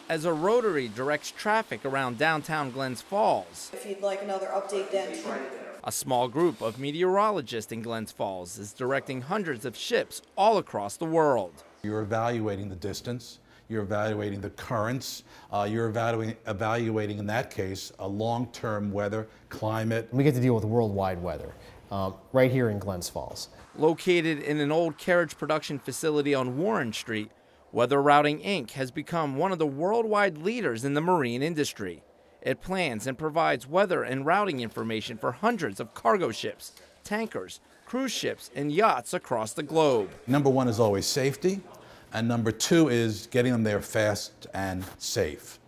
as a rotary directs traffic around downtown Glens Falls. If you'd like another update then. A small group of meteorologists in Glens Falls is directing hundreds of ships all across the world. You're evaluating the distance, you're evaluating the currents, you're evaluating, in that case, a long-term weather, climate. We get to deal with worldwide weather right here in Glens Falls. Located in an old carriage production facility on Warren Street, Weather Routing Inc. has become one of the worldwide leaders in the marine industry. It plans and provides weather and routing information for hundreds of cargo ships, tankers, cruise ships, and yachts across the globe. Number one is always safety, and number two is getting them there fast and safe,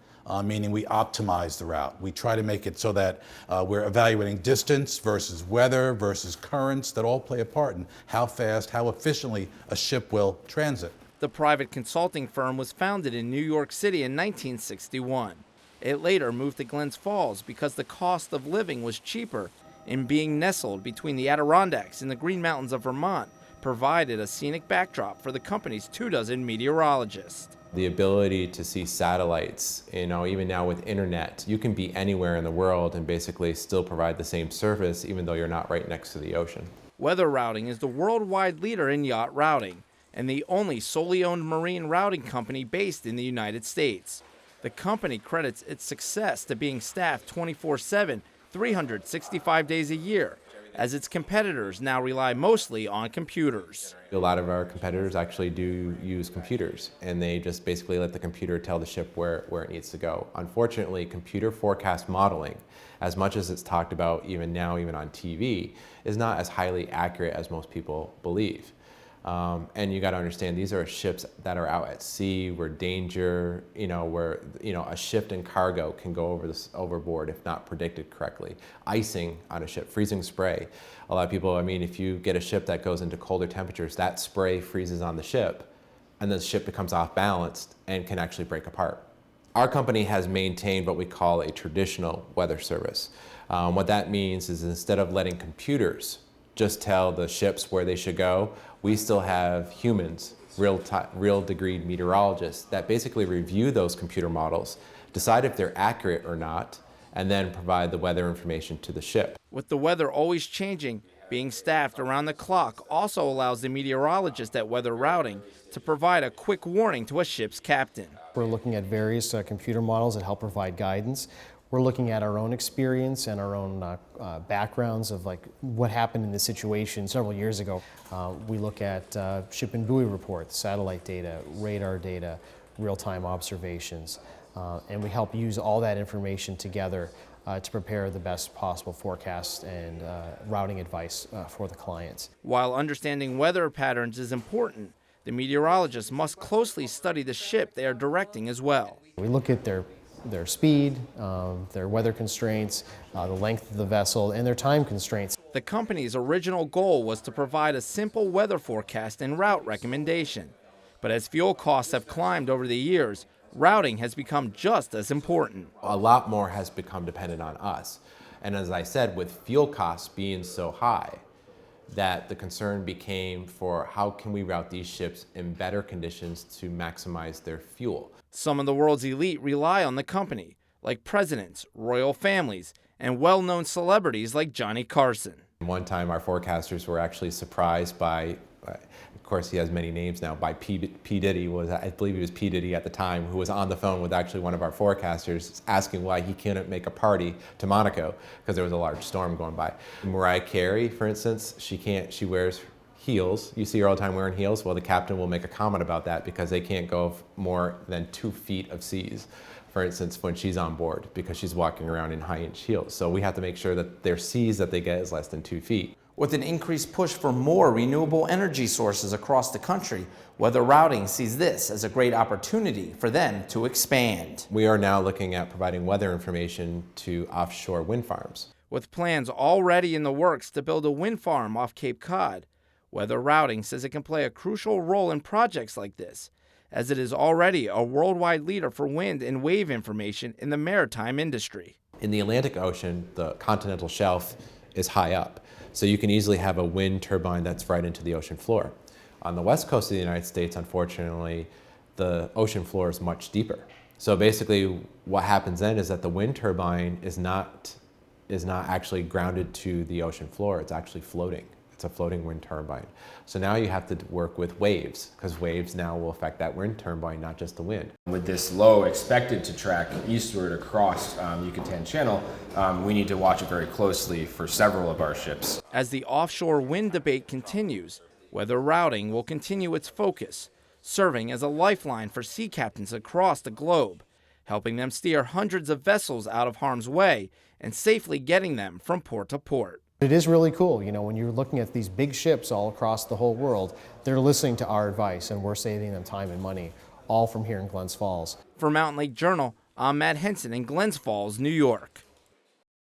meaning we optimize the route. We try to make it so that we're evaluating distance versus weather versus currents that all play a part in how fast, how efficiently a ship will transit. The private consulting firm was founded in New York City in 1961. It later moved to Glens Falls because the cost of living was cheaper, and being nestled between the Adirondacks and the Green Mountains of Vermont provided a scenic backdrop for the company's 24 meteorologists. The ability to see satellites, even now with internet, you can be anywhere in the world and basically still provide the same service even though you're not right next to the ocean. Weather Routing is the worldwide leader in yacht routing and the only solely owned marine routing company based in the United States. The company credits its success to being staffed 24/7, 365 days a year, as its competitors now rely mostly on computers. A lot of our competitors actually do use computers, and they just basically let the computer tell the ship where it needs to go. Unfortunately, computer forecast modeling, as much as it's talked about even now, even on TV, is not as highly accurate as most people believe. And you got to understand, these are ships that are out at sea, where danger, where a shift in cargo can go overboard if not predicted correctly. Icing on a ship, freezing spray. A lot of people, if you get a ship that goes into colder temperatures, that spray freezes on the ship, and the ship becomes off balanced and can actually break apart. Our company has maintained what we call a traditional weather service. What that means is, instead of letting computers just tell the ships where they should go, we still have humans, real degree meteorologists, that basically review those computer models, decide if they're accurate or not, and then provide the weather information to the ship. With the weather always changing, being staffed around the clock also allows the meteorologist at Weather Routing to provide a quick warning to a ship's captain. We're looking at various computer models that help provide guidance. We're looking at our own experience and our own backgrounds of what happened in this situation several years ago. We look at ship and buoy reports, satellite data, radar data, real-time observations, and we help use all that information together to prepare the best possible forecast and routing advice for the clients. While understanding weather patterns is important, the meteorologists must closely study the ship they are directing as well. We look at their speed, their weather constraints, the length of the vessel, and their time constraints. The company's original goal was to provide a simple weather forecast and route recommendation. But as fuel costs have climbed over the years, routing has become just as important. A lot more has become dependent on us. And as I said, with fuel costs being so high, that the concern became for how can we route these ships in better conditions to maximize their fuel. Some of the world's elite rely on the company, like presidents, royal families, and well-known celebrities like Johnny Carson. One time our forecasters were actually surprised by, of course he has many names now, by P. Diddy, I believe he was P. Diddy at the time, who was on the phone with actually one of our forecasters asking why he couldn't make a party to Monaco because there was a large storm going by. Mariah Carey, for instance, she wears heels. You see her all the time wearing heels. Well, the captain will make a comment about that because they can't go more than 2 feet of seas, for instance, when she's on board, because she's walking around in high-inch heels. So we have to make sure that their seas that they get is less than 2 feet. With an increased push for more renewable energy sources across the country, Weather Routing sees this as a great opportunity for them to expand. We are now looking at providing weather information to offshore wind farms. With plans already in the works to build a wind farm off Cape Cod, Weather Routing says it can play a crucial role in projects like this, as it is already a worldwide leader for wind and wave information in the maritime industry. In the Atlantic Ocean, the continental shelf is high up, so you can easily have a wind turbine that's right into the ocean floor. On the west coast of the United States, unfortunately, the ocean floor is much deeper. So basically what happens then is that the wind turbine is not actually grounded to the ocean floor, it's actually floating. It's a floating wind turbine. So now you have to work with waves, because waves now will affect that wind turbine, not just the wind. With this low expected to track eastward across Yucatan Channel, we need to watch it very closely for several of our ships. As the offshore wind debate continues, weather routing will continue its focus, serving as a lifeline for sea captains across the globe, helping them steer hundreds of vessels out of harm's way and safely getting them from port to port. It is really cool, you know, when you're looking at these big ships all across the whole world, they're listening to our advice and we're saving them time and money, all from here in Glens Falls. For Mountain Lake Journal, I'm Matt Henson in Glens Falls, New York.